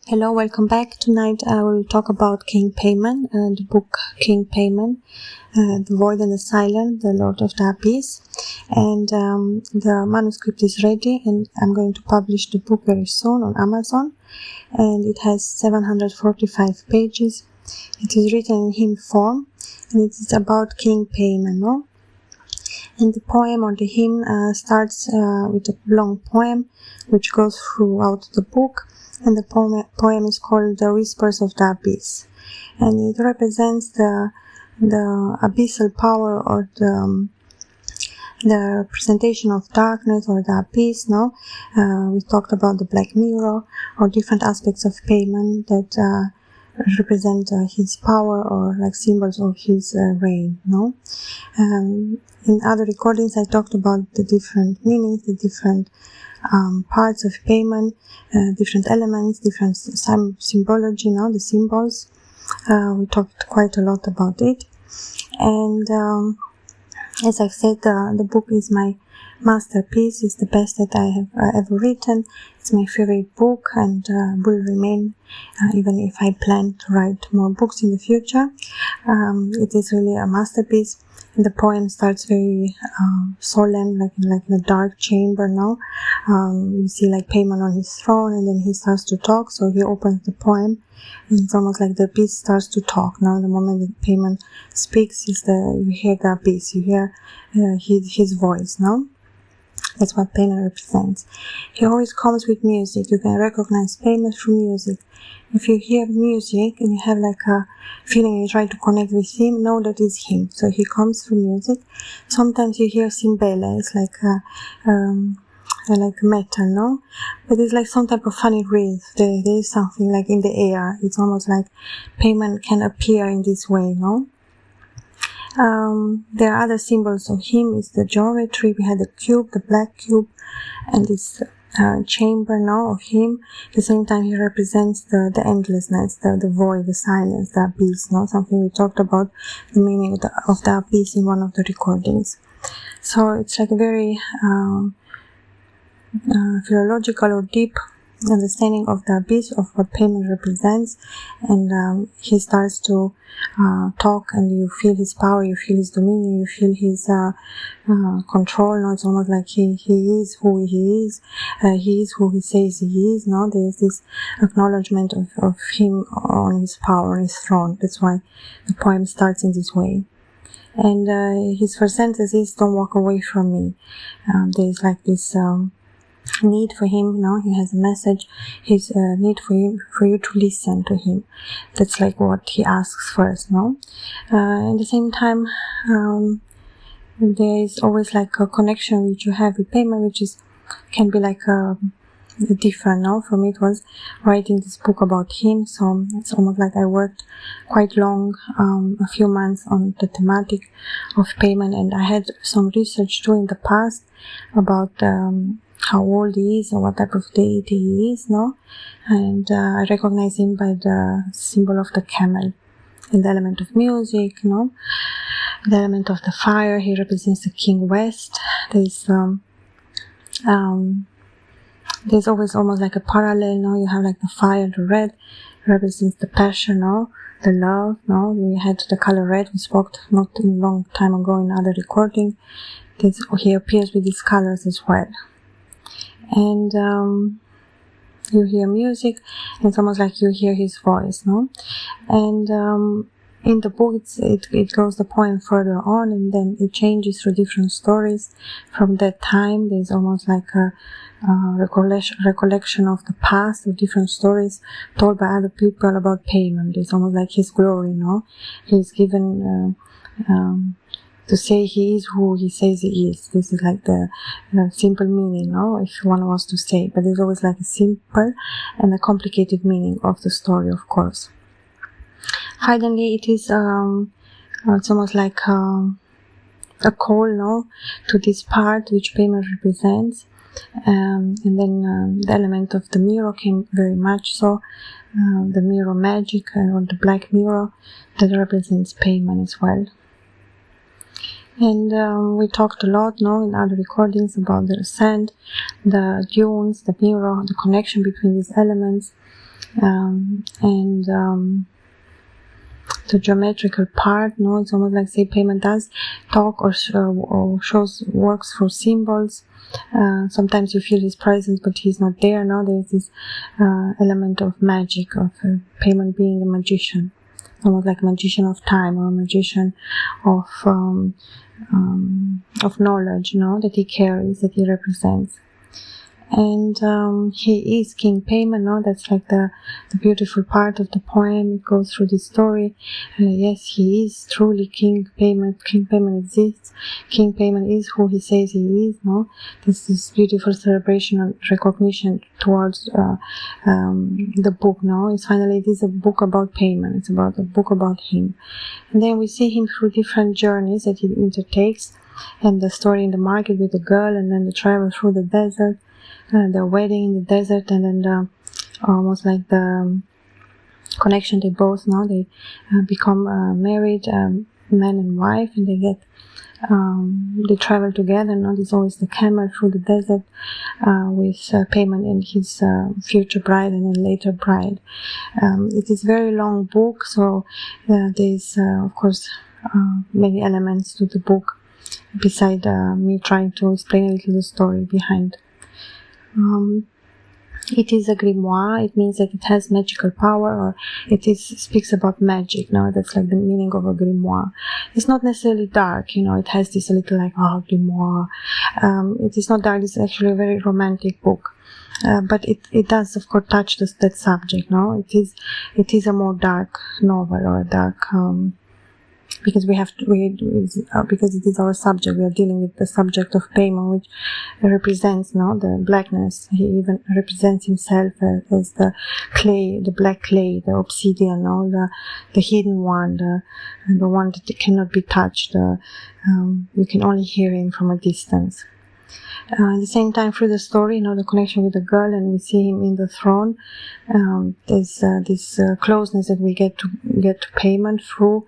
Hello, welcome back. Tonight I will talk about King Paimon, the book King Paimon, The Void and the Silent, The Lord of the Abyss. And the manuscript is ready, and I'm going to publish the book very soon on Amazon. And it has 745 pages. It is written in hymn form, and it is about King Paimon, no? And the poem or the hymn starts with a long poem which goes throughout the book, and the poem is called The Whispers of the Abyss, and it represents the abyssal power or the representation of darkness or the abyss. No, we talked about the black mirror or different aspects of Paimon that represent his power or like symbols of his reign. No, in other recordings I talked about the different meanings, the different parts of Paimon, different elements, different symbology, the symbols. We talked quite a lot about it, and as I've said, the book is my masterpiece. It's the best that I have ever written. It's my favorite book, and will remain even if I plan to write more books in the future. It is really a masterpiece. And the poem starts very solemn, like in a dark chamber. Now you see like Paimon on his throne, and then he starts to talk. So he opens the poem, and it's almost like the abyss starts to talk. Now the moment that Paimon speaks, you hear the abyss, you hear his voice. No, that's what Paimon represents. He always comes with music. You can recognize Paimon through music. If you hear music and you have like a feeling you try to connect with him, know that it's him. So he comes through music. Sometimes you hear cymbals, like metal, no? But it's like some type of funny breeze. There is something like in the air. It's almost like Paimon can appear in this way, no? There are other symbols of him. It's the geometry. We had the cube, the black cube, and this chamber now of him. At the same time, he represents the endlessness, the void, the silence, the abyss. No, something we talked about, the meaning of the abyss in one of the recordings. So it's like a very philological or deep understanding of the abyss, of what Paimon represents, and he starts to talk, and you feel his power, you feel his dominion, you feel his control. No, it's almost like he is who he is who he says he is. No, there's this acknowledgement of him on his power, on his throne. That's why the poem starts in this way. And his first sentence is, "Don't walk away from me." There's like this need for him, he has a message, his need for you to listen to him. That's like what he asks first, at the same time, there is always like a connection which you have with Paimon, which can be like different. For me it was writing this book about him, so it's almost like I worked quite long, a few months on the thematic of Paimon, and I had some research too in the past about how old he is and what type of deity he is, and I recognize him by the symbol of the camel and the element of music, the element of the fire. He represents the King West. There's always almost like a parallel, you have like the fire, the red represents the passion, the love, we had the color red, we spoke not a long time ago in other recording. He appears with these colors as well. And you hear music, and it's almost like you hear his voice, and in the book it goes the poem further on, and then it changes through different stories from that time. There's almost like a recollection of the past, of different stories told by other people about Paimon. There's almost like his glory, he's given to say he is who he says he is. This is like the simple meaning, if one wants to say, but there's always like a simple and a complicated meaning of the story, of course. Finally, it is it's almost like a call, to this part which Paimon represents, and then the element of the mirror came very much so, the mirror magic, or the black mirror that represents Paimon as well. And we talked a lot, in other recordings about the ascent, the dunes, the mirror, the connection between these elements, and the geometrical part, no, it's almost like, say, Paimon does talk or shows works for symbols. Sometimes you feel his presence, but he's not there. No, there's this element of magic, of Paimon being a magician, almost like a magician of time, or a magician of knowledge, no, that he carries, that he represents. And he is King Paimon, no? That's like the beautiful part of the poem. It goes through this story. Yes, he is truly King Paimon. King Paimon exists. King Paimon is who he says he is, no? This is beautiful celebration and recognition towards the book, no? It is a book about Paimon. It's about a book about him. And then we see him through different journeys that he undertakes, and the story in the market with the girl, and then the travel through the desert, the wedding in the desert, and then almost like the connection they both know. They become married, man and wife, and they travel together. Now there's always the camel through the desert with Paimon and his future bride, and then later bride. It is a very long book, so there's of course many elements to the book, beside me trying to explain a little the story behind. It is a grimoire. It means that it has magical power, or speaks about magic. No, that's like the meaning of a grimoire. It's not necessarily dark, it has this a little like, grimoire. It is not dark. It's actually a very romantic book. But it does, of course, touch that subject. No, it is a more dark novel, or a dark, because because it is our subject. We are dealing with the subject of Paimon, which represents, the blackness. He even represents himself as the clay, the black clay, the obsidian, the hidden one, the one that cannot be touched. You can only hear him from a distance. At the same time, through the story, the connection with the girl, and we see him in the throne. There's this closeness that we get to Paimon through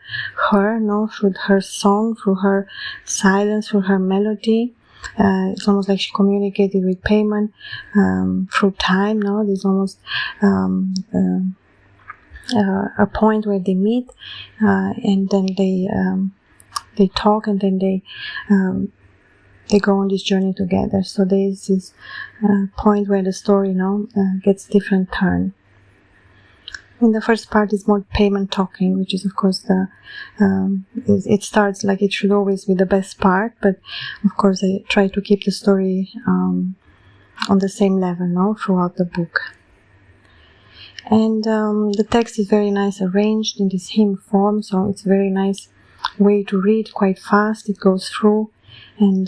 her, through her song, through her silence, through her melody. It's almost like she communicated with Paimon through time. There's almost a point where they meet, and then they talk, and then they go on this journey together. So there is this point where the story gets different turn. In the first part is more Paimon talking, which is of course it starts like it should always be the best part, but of course I try to keep the story on the same level throughout the book. And the text is very nice arranged in this hymn form, so it's a very nice way to read, quite fast. It goes through. And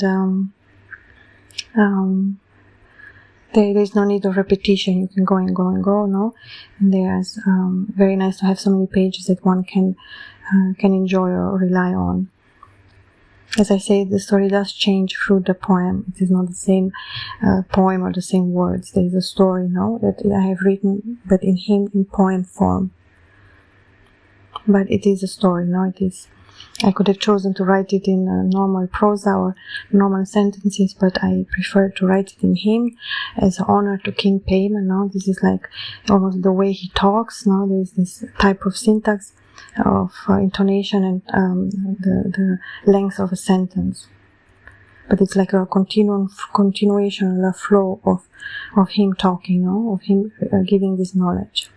there's no need of repetition. You can go and go and go, And there's very nice to have so many pages that one can enjoy or rely on. As I say, the story does change through the poem. It is not the same poem or the same words. There is a story, that I have written, but in poem form. But it is a story, It is. I could have chosen to write it in normal prosa or normal sentences, but I prefer to write it in hymn as honor to King Paimon. This is like almost the way he talks. There is this type of syntax of intonation and the length of a sentence. But it's like a continuation, a flow of him talking, of him giving this knowledge.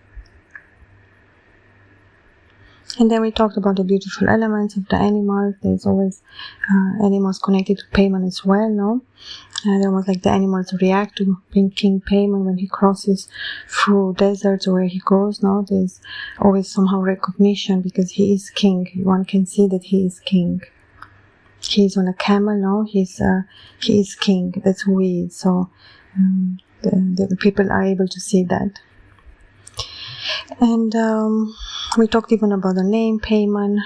And then we talked about the beautiful elements of the animals. There's always animals connected to Paimon as well, And almost like the animals react to King Paimon when he crosses through deserts or where he goes, There's always somehow recognition because he is king. One can see that he is king. He's on a camel, he is king. That's who he is. So the people are able to see that. And we talked even about the name Paimon,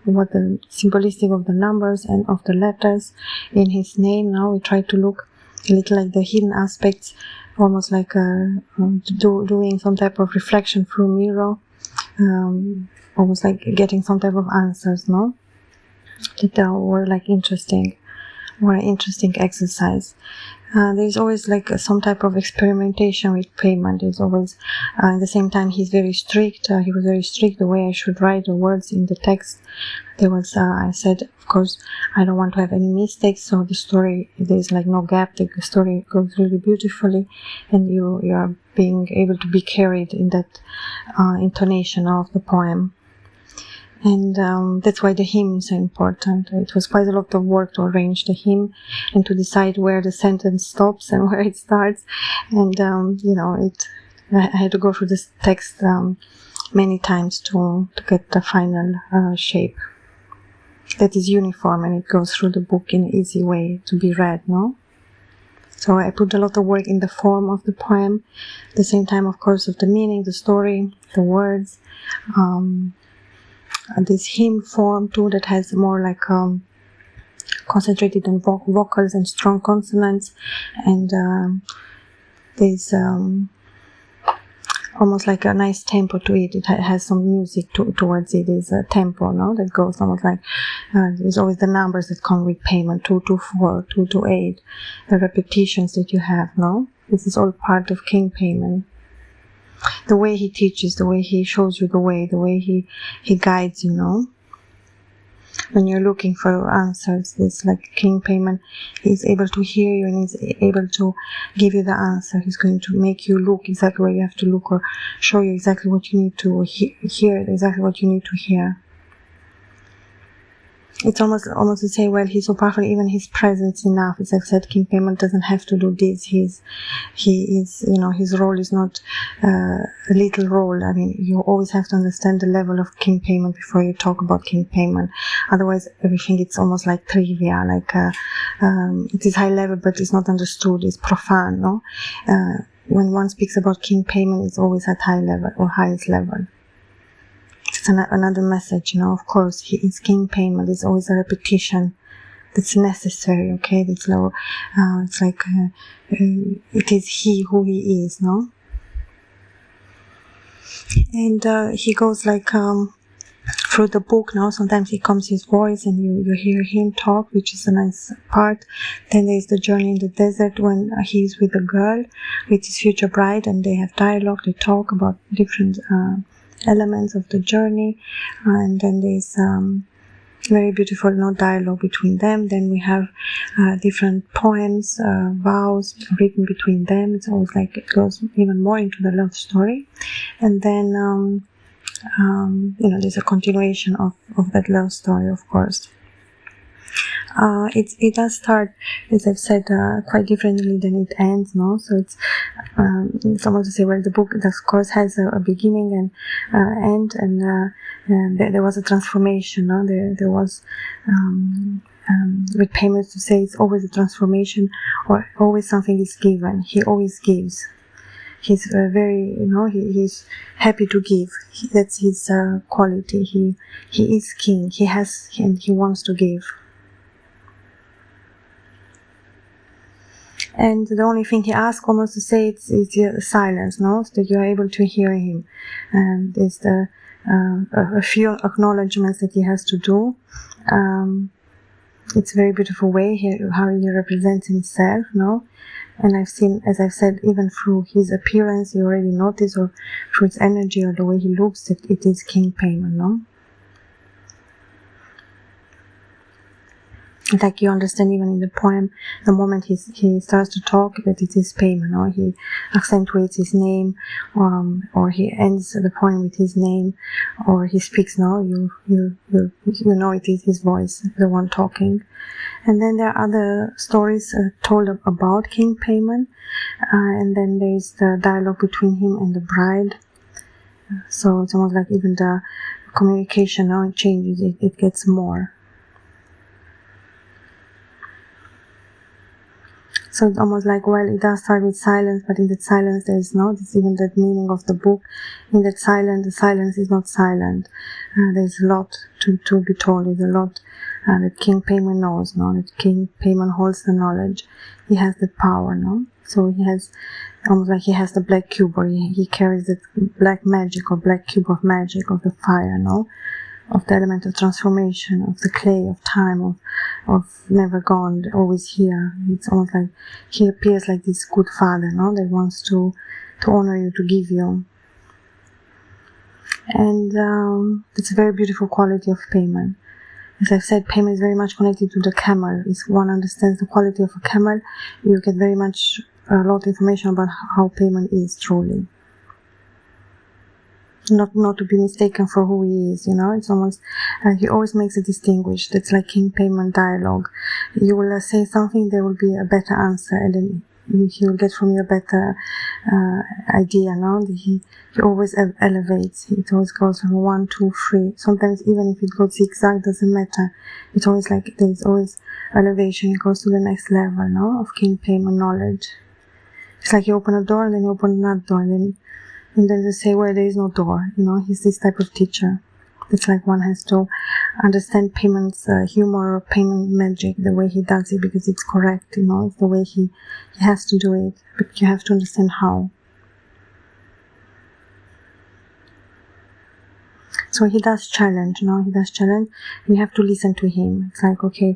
what the symbolistic of the numbers and of the letters in his name. Now we try to look a little like the hidden aspects, almost like doing some type of reflection through a mirror, almost like getting some type of answers, that were like interesting, or an interesting exercise. there's always like some type of experimentation with Paimon. There's always, at the same time, he's very strict. He was very strict the way I should write the words in the text. There was, I said, of course, I don't want to have any mistakes, so the story, there's like no gap. The story goes really beautifully, and you are being able to be carried in that intonation of the poem. And that's why the hymn is so important. It was quite a lot of work to arrange the hymn and to decide where the sentence stops and where it starts. And, I had to go through this text many times to get the final shape that is uniform, and it goes through the book in an easy way to be read, no? So I put a lot of work in the form of the poem, at the same time, of course, of the meaning, the story, the words, this hymn form too, that has more like concentrated on vocals and strong consonants, and there's almost like a nice tempo to it. It has some music towards it. There's a tempo, no, that goes almost like there's always the numbers that come with Paimon, 2 to 4, 2 to 8, the repetitions that you have, no. This is all part of King Paimon. The way he teaches, the way he shows you the way he guides you, no. When you're looking for answers, it's like King Paimon, he's able to hear you and he's able to give you the answer. He's going to make you look exactly where you have to look, or show you exactly what you need to hear, exactly what you need to hear. It's almost to say, well, he's so powerful, even his presence enough. As I've said, King Paimon doesn't have to do this. He is, his role is not a little role. I mean, you always have to understand the level of King Paimon before you talk about King Paimon. Otherwise, everything, it's almost like trivia, like it is high level, but it's not understood. It's profane, no? When one speaks about King Paimon, it's always at high level or highest level. It's another message, of course, he is King Paimon. There's always a repetition that's necessary, okay? It's low, it's like, it is he who he is, no? And he goes like, through the book, now sometimes it comes his voice and you hear him talk, which is a nice part. Then there's the journey in the desert when he's with a girl, with his future bride, and they have dialogue, they talk about different, elements of the journey, and then there's very beautiful dialogue between them. Then we have different poems, vows written between them. It's always like it goes even more into the love story, and then there's a continuation of that love story, of course. It does start, as I've said, quite differently than it ends, no? So it's almost to say, well, the book, of course, has a beginning and end, and there was a transformation, no? There was, with Paimon, to say it's always a transformation, or always something is given. He always gives. He's very, he's happy to give. That's his quality. He is king. He has, and he wants to give. And the only thing he asks, almost to say, it's silence, no? So that you are able to hear him. And there's a few acknowledgements that he has to do. It's a very beautiful way how he represents himself, no? And I've seen, as I've said, even through his appearance, you already notice, or through his energy or the way he looks, that it is King Paimon, no? Like you understand even in the poem, the moment he starts to talk, that it is Paimon, or he accentuates his name, or he ends the poem with his name, or he speaks, no, you know it is his voice, the one talking. And then there are other stories told about King Paimon, and then there's the dialogue between him and the bride. So it's almost like even the communication, now it changes, it gets more. So it's almost like, well, it does start with silence, but in that silence there is this even that meaning of the book. In that silence, the silence is not silent. There's a lot to be told. There's a lot that King Paimon knows, that King Paimon holds the knowledge. He has the power, So he has, almost like he has the black cube, or he carries the black magic, or black cube of magic, of the fire, of the element of transformation, of the clay, of time, of never gone, always here. It's almost like he appears like this good father, no, that wants to honor you, to give you. And it's a very beautiful quality of Paimon. As I've said, Paimon is very much connected to the camel. If one understands the quality of a camel, you get very much a lot of information about how Paimon is truly. Not to be mistaken for who he is, you know. It's almost, he always makes a distinguish. That's like King Paimon dialogue. You will say something, there will be a better answer, and then he will get from you a better idea, no? He always elevates. It always goes from 1, 2, 3. Sometimes even if it goes zigzag, doesn't matter. It's always like there's always elevation. It goes to the next level, no? Of King Paimon knowledge. It's like you open a door and then you open another door, and then they say where there is no door, you know. He's this type of teacher. It's like one has to understand Paimon's humor or Paimon magic, the way he does it, because it's correct, you know. It's the way he has to do it, but you have to understand how. So he does challenge, you know. He does challenge. You have to listen to him. It's like, okay,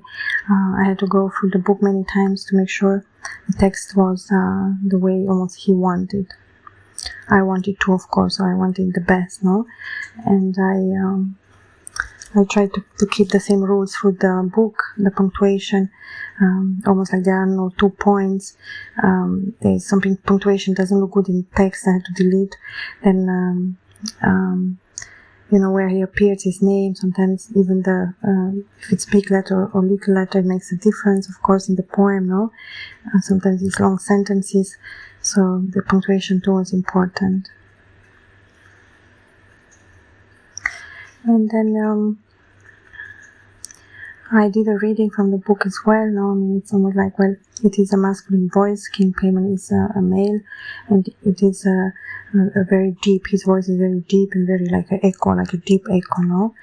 I had to go through the book many times to make sure the text was the way almost he wanted. I wanted to, of course, so I wanted the best, no? And I tried to keep the same rules through the book, the punctuation, almost like there are no 2 points. There's something, punctuation doesn't look good in text, I had to delete. Then, you know, where he appears, his name, sometimes even if it's big letter or little letter, it makes a difference, of course, in the poem, no? Sometimes it's long sentences. So the punctuation too is important. And then I did a reading from the book as well. No, I mean, it's almost like, well, it is a masculine voice. King Paimon is a male, and it is a very deep. His voice is very deep and very like an echo, like a deep echo. No,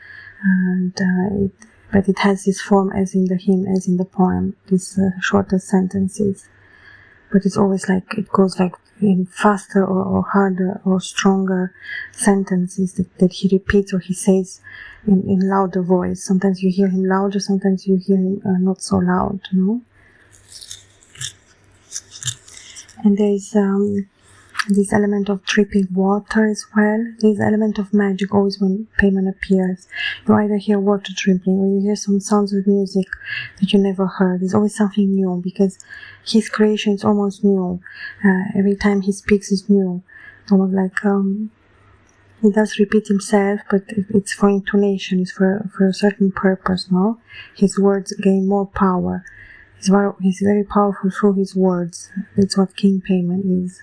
and but it has this form as in the hymn, as in the poem. These shorter sentences. But it's always like, it goes like in faster or harder or stronger sentences that he repeats or he says in louder voice. Sometimes you hear him louder, sometimes you hear him not so loud, you know. And there is this element of dripping water as well. There's element of magic always when Paimon appears. You either hear water dripping or you hear some sounds of music that you never heard. There's always something new because his creation is almost new. Every time he speaks is new. Almost like he does repeat himself, but it's for intonation, it's for a certain purpose, no? His words gain more power. He's very powerful through his words. That's what King Paimon is.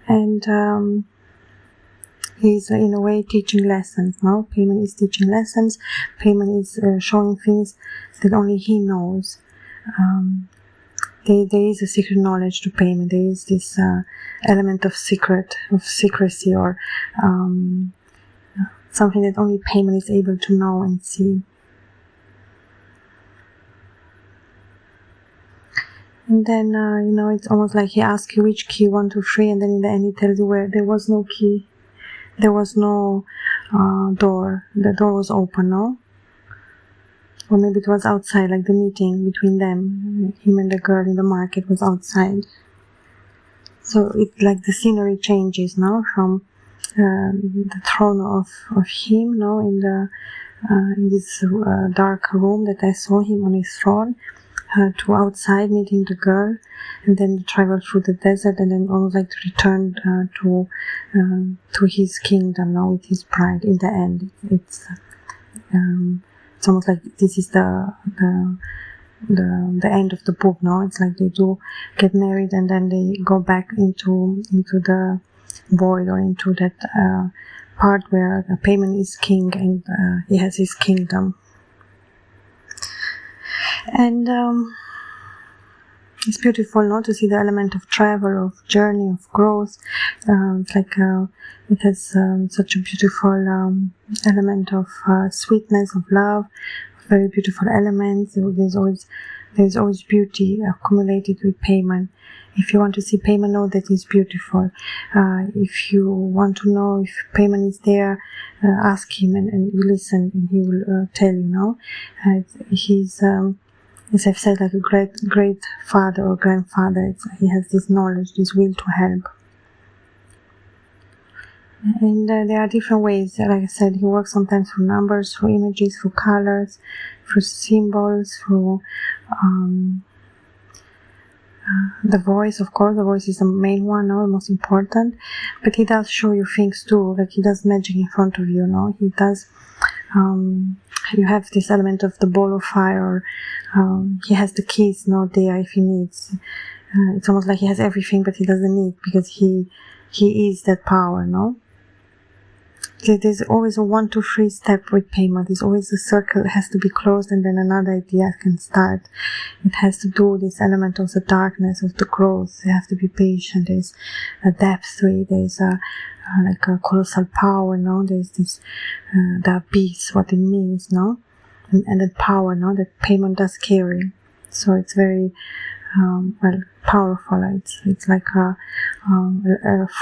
And he's in a way teaching lessons, no? Paimon is teaching lessons. Paimon is showing things that only he knows. There is a secret knowledge to Paimon. There is this element of secrecy, or something that only Paimon is able to know and see. And then, you know, it's almost like he asks you which key, 1, 2, 3, and then in the end he tells you where there was no key. There was no door. The door was open, no? Or maybe it was outside, like the meeting between them. Him and the girl in the market was outside. So it's like the scenery changes, no? From the throne of him, no? In this dark room that I saw him on his throne. To outside meeting the girl, and then travel through the desert, and then almost like to return to his kingdom now with his bride. In the end, it's almost like this is the end of the book. No, it's like they do get married, and then they go back into the void, or into that part where Paimon is king and he has his kingdom. And it's beautiful, not to see the element of travel, of journey, of growth. It's like it has such a beautiful element of sweetness, of love, very beautiful elements. There's always beauty accumulated with Paimon. If you want to see Paimon, know that he's beautiful. If you want to know if Paimon is there, ask him and you listen, and he will tell you. No, he's as I've said, like a great father or grandfather. He has this knowledge, this will to help. And there are different ways. Like I said, he works sometimes through numbers, through images, through colors, through symbols, through the voice. Of course, the voice is the main one, no, the most important. But he does show you things too. Like he does magic in front of you. No, he does. You have this element of the ball of fire. He has the keys, no, there if he needs. It's almost like he has everything, but he doesn't need, because he is that power, no? There's always a 1, 2, 3 step with Paimon. There's always a circle that has to be closed, and then another idea can start. It has to do with this element of the darkness, of the growth. You have to be patient. There's a depth to it. There's like a colossal power, no? There's this, the abyss, what it means, no? And the power, no? That Paimon does carry. So it's very, well, powerful. It's like a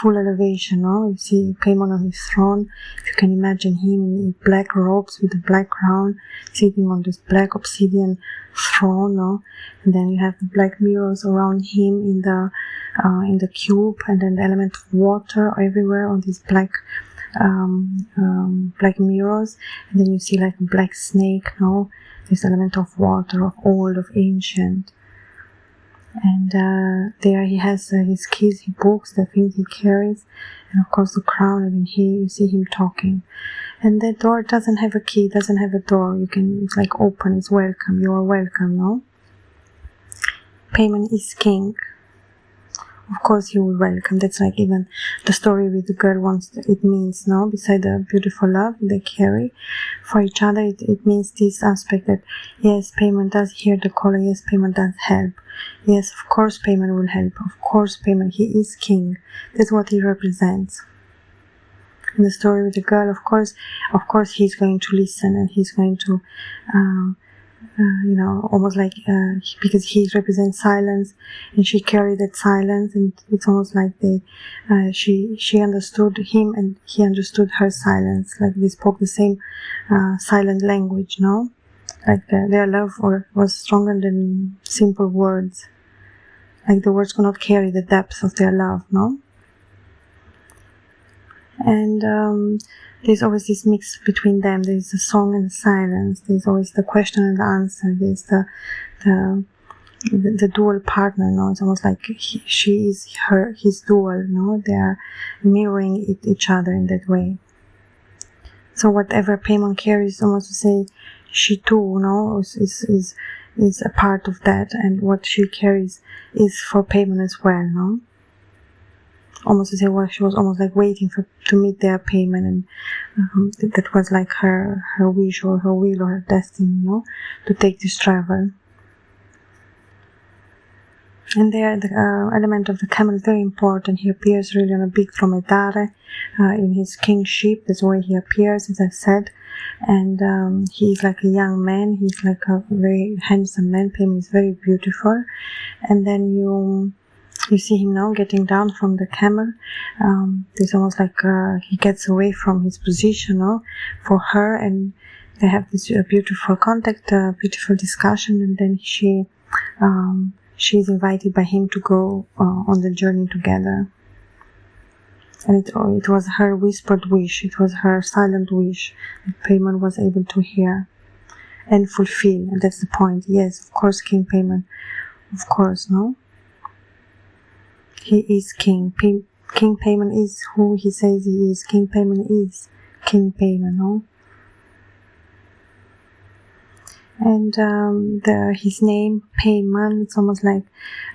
full elevation, no? You see Paimon on his throne. If you can imagine him in black robes with a black crown, sitting on this black obsidian throne, no? And then you have the black mirrors around him in the cube, and then the element of water everywhere on these black black mirrors. And then you see like a black snake, no? This element of water, of old, of ancient. And there he has his keys, his books, the things he carries, and of course the crown. And then here you see him talking. And that door doesn't have a key, doesn't have a door. It's like open, it's welcome, you are welcome, no? Paimon is king. Of course he will welcome. That's like even the story with the girl wants, it means, no? Beside the beautiful love they carry for each other, it means this aspect that, yes, Paimon does hear the call, yes, Paimon does help. Yes, of course Paimon will help. Of course Paimon, he is king. That's what he represents. In the story with the girl, of course he's going to listen, and he's going to almost like because he represents silence, and she carried that silence, and it's almost like she understood him and he understood her silence, like they spoke the same silent language, no? Like their love was stronger than simple words. Like the words could not carry the depth of their love, no? And there's always this mix between them. There's the song and the silence. There's always the question and the answer. There's the dual partner, no? It's almost like she is his dual, no? They are mirroring each other in that way. So whatever Paimon carries, almost to say, she too, no, is a part of that, and what she carries is for Paimon as well, no? Almost to say, well, she was almost like waiting to meet their Paimon, and that was like her wish or her will or her destiny, no, to take this travel. And there, the element of the camel is very important. He appears really on a big dromedare in his kingship. That's why he appears, as I've said. And he's like a young man. He's like a very handsome man. Paimon is very beautiful. And then you see him now getting down from the camel. It's almost like he gets away from his position, no, for her, and they have this beautiful contact, beautiful discussion, and then she's invited by him to go on the journey together. And it was her whispered wish, it was her silent wish that Paimon was able to hear and fulfill. And that's the point. Yes, of course, King Paimon. Of course, no? He is king. King Paimon is who he says he is. King Paimon is King Paimon, no? And his name, Paimon, it's almost like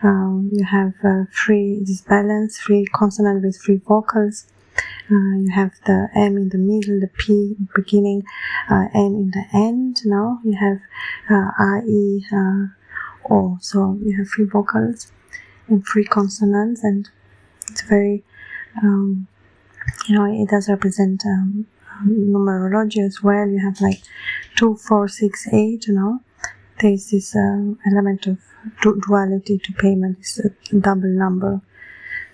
you have this balance, 3 consonants with 3 vocals. You have the M in the middle, the P in the beginning, N in the end, no? You have I, E, O. So you have 3 vocals and 3 consonants, and it's very, it does represent numerology as well. You have like 2, 4, 6, 8, there is this element of duality to payment, this double number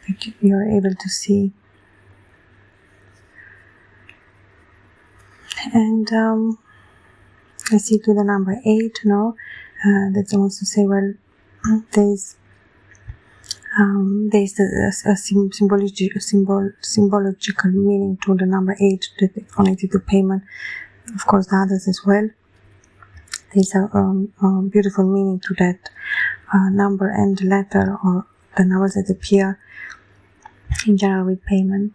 that you're able to see. And I see to the number 8, that wants to say, well, there's a symbological meaning to the number 8 that is connected to payment. Of course, the others as well. There's a beautiful meaning to that number and letter, or the numbers that appear in general with payment.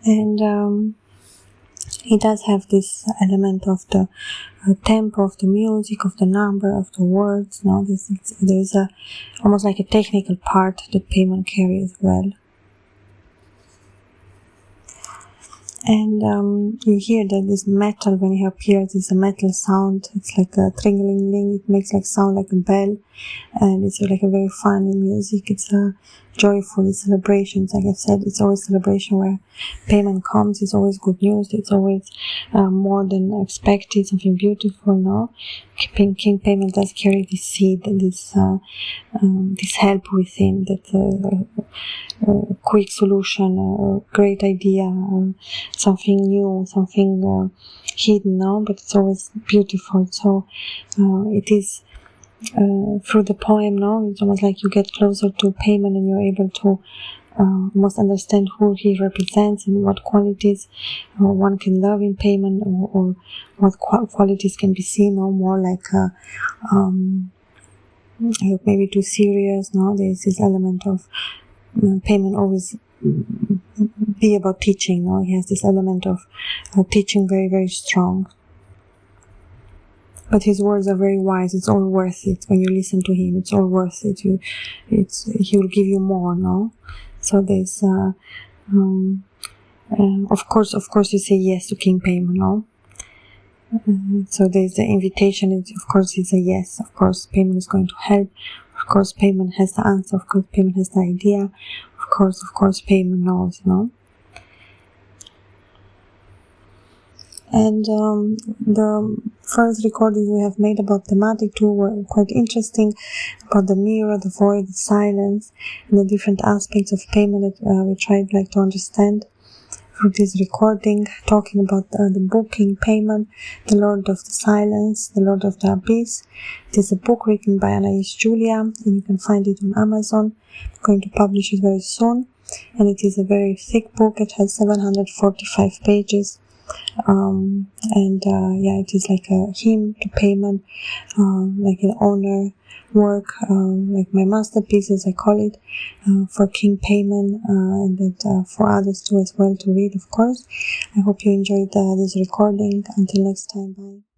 And it does have this element of the tempo of the music, of the number, of the words. There's almost like a technical part that payment carries as well. And you hear that this metal, when it appears, is a metal sound. It's like a tring-a-ling-ling. It makes like sound like a bell, and it's like a very funny music. It's a joyful, it's celebrations. Like I said, it's always celebration where payment comes. It's always good news. It's always more than expected, something beautiful. King Paimon does carry this seed, this help within, that quick solution, a great idea, something new, something hidden, but it's always beautiful. So it is through the poem, it's almost like you get closer to Paimon and you're able to almost understand who he represents and what qualities one can love in Paimon, or what qualities can be seen, more like maybe too serious. There's this element of Paimon always be about teaching. He has this element of teaching very, very strong. But his words are very wise. It's all worth it. When you listen to him, it's all worth it. He will give you more, So there's, of course, you say yes to King Paimon, So there's the invitation. Of course, it's a yes. Of course, Paimon is going to help. Of course, Paimon has the answer. Of course, Paimon has the idea. Of course, Paimon knows, And the first recordings we have made about thematic too were quite interesting, about the mirror, the void, the silence, and the different aspects of Paimon that we tried to understand through this recording, talking about the book King Paimon, the Lord of the Silence, the Lord of the Abyss. It is a book written by Anais Giulia, and you can find it on Amazon. I'm going to publish it very soon, and it is a very thick book. It has 745 pages. It is like a hymn to Paimon, like an honor work, like my masterpiece, as I call it, for King Paimon, and that for others too as well to read, of course. I hope you enjoyed this recording. Until next time, bye.